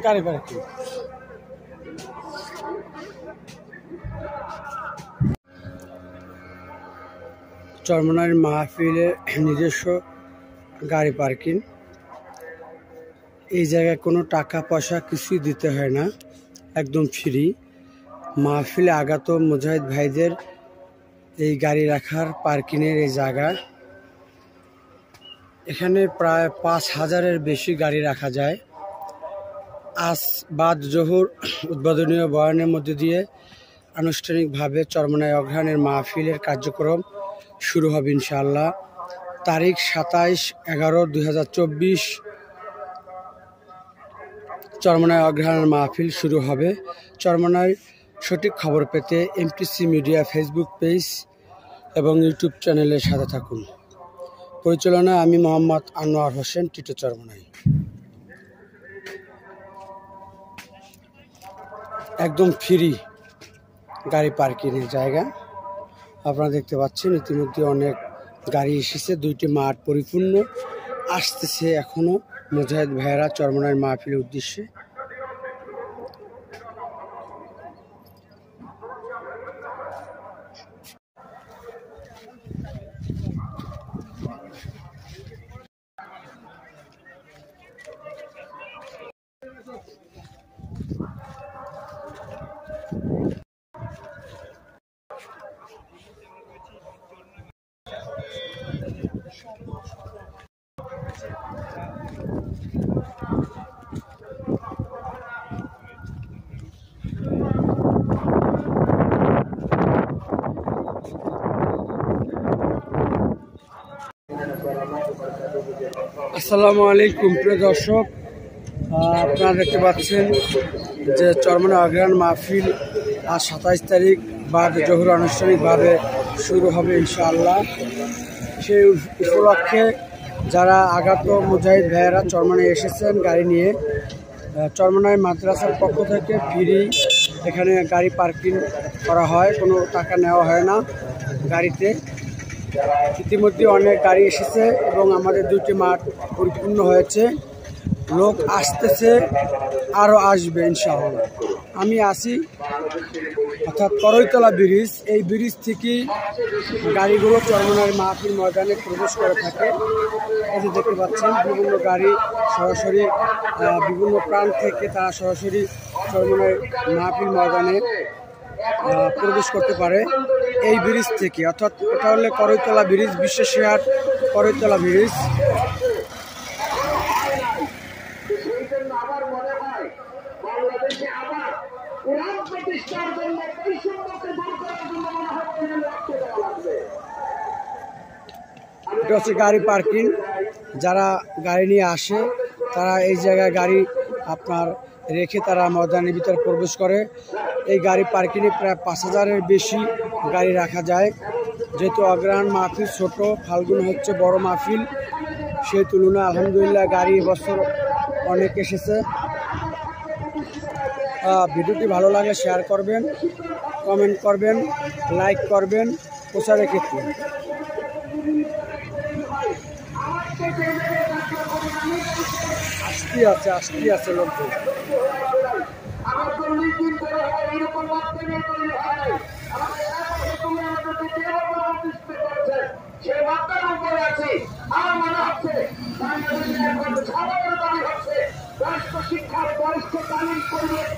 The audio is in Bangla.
গাড়ি পার্কিং। চরমনাইয়ের মাহফিলের নিজস্ব গাড়ি পার্কিং। এই জায়গায় কোনো টাকা পয়সা কিছুই দিতে হয় না, একদম ফ্রি। মাহফিলে আগত মুজাহিদ ভাইদের এই গাড়ি রাখার পার্কিংয়ের এই জায়গা। এখানে প্রায় 5000-এর বেশি গাড়ি রাখা যায়। আজ বাদ জোহর উদ্বোধনীয় বয়ানের মধ্যে দিয়ে আনুষ্ঠানিকভাবে চরমনাই অগ্রহায়ণের মাহফিলের কার্যক্রম শুরু হবে ইনশাআল্লাহ। তারিখ 27/11/2024 চরমনাই অগ্রহায়ণ মাহফিল শুরু হবে। চরমনাই সঠিক খবর পেতে এমটিসি মিডিয়া ফেসবুক পেজ এবং ইউটিউব চ্যানেলের সাথে থাকুন। পরিচালনায় আমি মোহাম্মদ আনোয়ার হোসেন, টিটো, চরমনাই। একদম ফ্রি গাড়ি পার্কিংয়ের জায়গা। আপনারা দেখতে পাচ্ছেন ইতিমধ্যে অনেক গাড়ি এসেছে, 2টি মাঠ পরিপূর্ণ। আসতেছে এখনো মুজাহিদ ভাইয়েরা চরমনাইয়ের মাহফিলের উদ্দেশ্যে। আসসালামু আলাইকুম প্রিয় দর্শক, আপনারা দেখতে পাচ্ছেন যে চরমনাই অগ্রহায়ণ মাহফিল আজ 27 তারিখ বাদ জোহর আনুষ্ঠানিকভাবে শুরু হবে ইনশাআল্লাহ। সেই উপলক্ষে যারা আগত মুজাহিদ ভাইয়েরা চরমনাই এসেছেন গাড়ি নিয়ে, চরমনাই মাদ্রাসার পক্ষ থেকে ফ্রি এখানে গাড়ি পার্কিং করা হয়, কোনো টাকা নেওয়া হয় না গাড়িতে। ইতিমধ্যে অনেক গাড়ি এসেছে এবং আমাদের 2টি মাঠ পরিপূর্ণ হয়েছে। লোক আসতেছে, আরও আসবে ইনশাআল্লাহ। আমি আসি অর্থাৎ করইতলা ব্রিজ, এই ব্রিজ থেকেই গাড়িগুলো চরমনাই মাহফিল ময়দানে প্রবেশ করে থাকে। এই যে দেখতে পাচ্ছেন বিভিন্ন গাড়ি সরাসরি বিভিন্ন প্রান্ত থেকে তারা সরাসরি চরমনাই মাহফিল ময়দানে প্রবেশ করতে পারে এই ব্রিজ থেকে। অর্থাৎ এটা হলে করইতলা ব্রিজ, বিশ্বেশ্বরহাট করইতলা ব্রিজ। এটা হচ্ছে গাড়ি পার্কিং। যারা গাড়ি নিয়ে আসে তারা এই জায়গায় গাড়ি আপনার রেখে তারা ময়দানের ভিতরে প্রবেশ করে। এই গাড়ি পার্কিংয়ে প্রায় 5000-এর বেশি গাড়ি রাখা যায়। যেহেতু অগ্রহায়ণ মাহফিল ছোট, ফাল্গুন হচ্ছে বড় মাহফিল, সেই তুলনায় আলহামদুলিল্লাহ গাড়ি এবছর অনেক এসেছে। ভিডিওটি ভালো লাগলে শেয়ার করবেন, কমেন্ট করবেন, লাইক করবেন প্রচারের ক্ষেত্রে। আসতি আছে লোকজন। শিক্ষার বরিষ্ঠ তালিম পরিবেশ